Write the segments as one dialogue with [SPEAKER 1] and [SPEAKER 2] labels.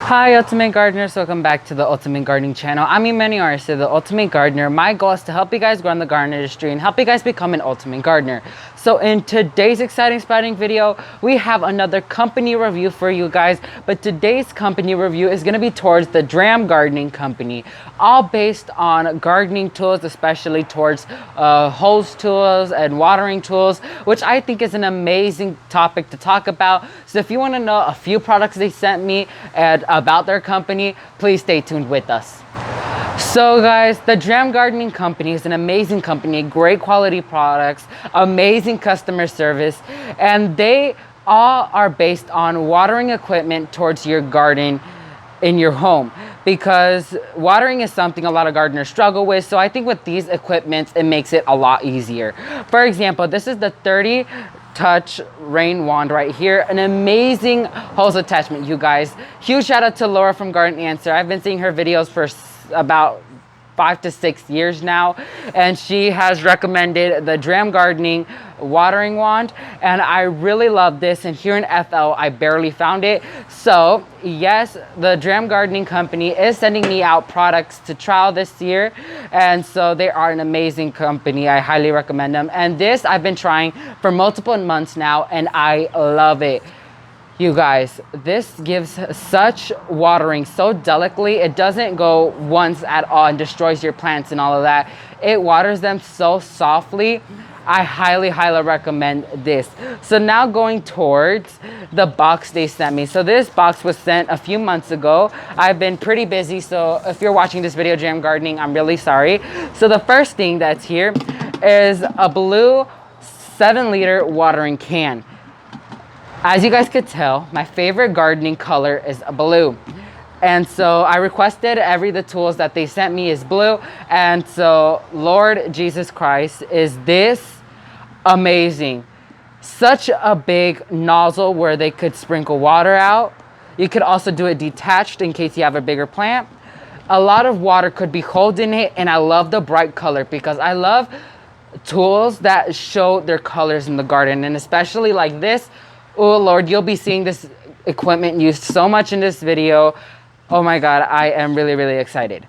[SPEAKER 1] Hi Ultimate Gardeners, welcome back to the Ultimate Gardening channel. I'm Emmanuel Arce, the Ultimate Gardener. My goal is to help you guys grow in the garden industry and help you guys become an Ultimate Gardener. So in today's exciting video, we have another company review for you guys, but today's company review is going to be towards the Dramm gardening company, all based on gardening tools, especially towards hose tools and watering tools, which I think is an amazing topic to talk about. So if you want to know a few products they sent me and about their company, please stay tuned with us. So guys, the Dramm gardening company is an amazing company, great quality products, amazing customer service, and they all are based on watering equipment towards your garden in your home, because watering is something a lot of gardeners struggle with. So I think with these equipments, it makes it a lot easier. For example, this is the 30 touch rain wand right here, an amazing hose attachment, you guys. Huge shout out to Laura from Garden Answer. I've been seeing her videos for about 5 to 6 years now, and she has recommended the Dramm gardening watering wand, and I really love this. And here in FL, I barely found it. So yes, the Dramm gardening company is sending me out products to trial this year, and so they are an amazing company. I highly recommend them, and this I've been trying for multiple months now, and I love it. You guys, this gives such watering so delicately. It doesn't go once at all and destroys your plants and all of that. It waters them so softly. I highly recommend this. So now going towards the box they sent me. So this box was sent a few months ago. I've been pretty busy, so if you're watching this video, Dramm gardening, I'm really sorry. So the first thing that's here is a blue 7-liter watering can. As you guys could tell, my favorite gardening color is blue. And so I requested the tools that they sent me is blue. And so, Lord Jesus Christ, is this amazing. Such a big nozzle where they could sprinkle water out. You could also do it detached in case you have a bigger plant. A lot of water could be held in it, and I love the bright color because I love tools that show their colors in the garden, and especially like this. Oh Lord, you'll be seeing this equipment used so much in this video. Oh my God, I am really excited.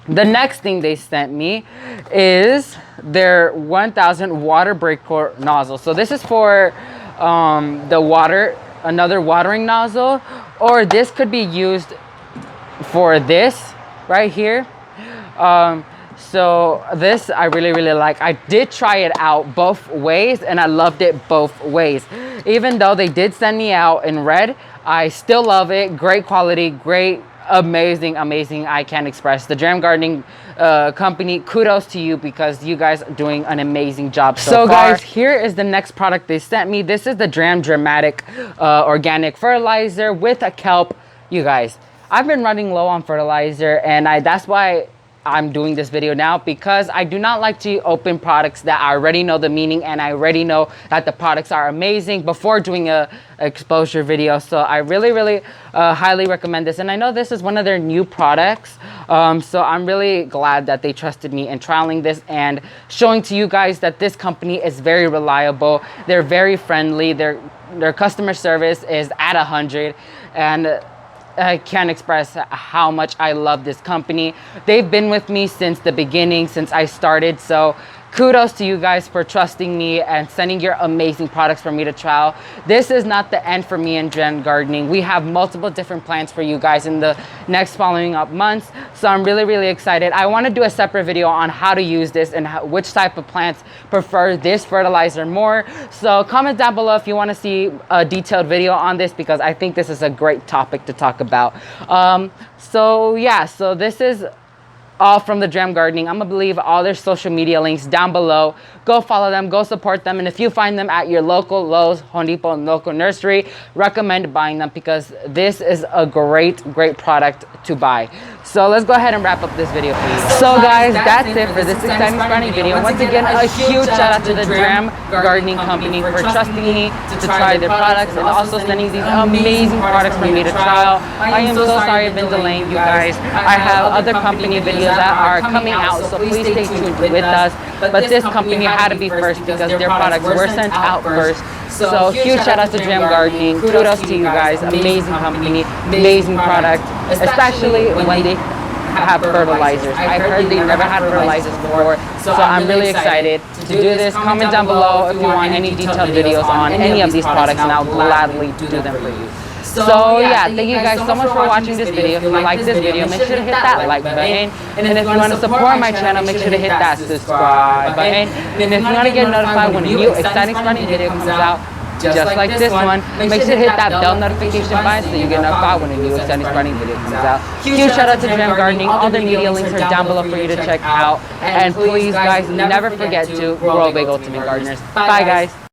[SPEAKER 1] The next thing they sent me is their 1000 water breaker nozzle. So this is for another watering nozzle, or this could be used for this right here. So this I really like. I did try it out both ways, and I loved it both ways. Even though they did send me out in red, I still love it. Great quality, great, amazing. I can't express. The Dramm gardening company, kudos to you, because you guys are doing an amazing job so far. Guys, here is the next product they sent me. This is the Dramm Dramatic Organic Fertilizer with a kelp. You guys, I've been running low on fertilizer, and that's why I'm doing this video now, because I do not like to open products that I already know the meaning and I already know that the products are amazing before doing a exposure video. So I really highly recommend this, and I know this is one of their new products, so I'm really glad that they trusted me in trialing this and showing to you guys that this company is very reliable. They're very friendly. Their customer service is at 100, and I can't express how much I love this company. They've been with me since the beginning, since I started. So kudos to you guys for trusting me and sending your amazing products for me to trial. This is not the end for me and Dramm gardening. We have multiple different plans for you guys in the next following up months. So I'm really excited. I want to do a separate video on how to use this and which type of plants prefer this fertilizer more. So comment down below if you want to see a detailed video on this, because I think this is a great topic to talk about. So yeah, so this is all from the Dramm gardening. I'm gonna leave all their social media links down below. Go follow them, go support them, and if you find them at your local Lowe's, Home Depot, and local nursery, recommend buying them, because this is a great product to buy. So let's go ahead and wrap up this video, please. So guys, that's it for this exciting gardening video. Once again, a huge shout out to the Dramm gardening company for trusting me to try their products and also sending these amazing products for me to trial. I am so sorry I've been delaying you guys. I have other company videos videos that are coming out, so please stay tuned with us. But this company had to be first because their products were sent out first. So huge shout out to Dramm Gardening. Kudos to you guys. Amazing company, amazing product, especially when they have fertilizers. I heard they never had fertilizers before, so I'm really excited to do this. Comment down below if you want any detailed videos on any of these products, and I'll gladly do them for you. So yeah, thank you guys so much for watching this video. If you like this video, make sure to hit that like button. And if you want to support my channel, make sure to hit that subscribe button. And if you want to get notified when a new exciting spawning video comes out, just like this one, make sure to hit that bell notification button so you get notified when a new exciting spawning video comes out. Huge shout out to Dramm Gardening. All their media links are down below for you to check out. And please guys, never forget to grow big, ultimate gardeners. Bye guys.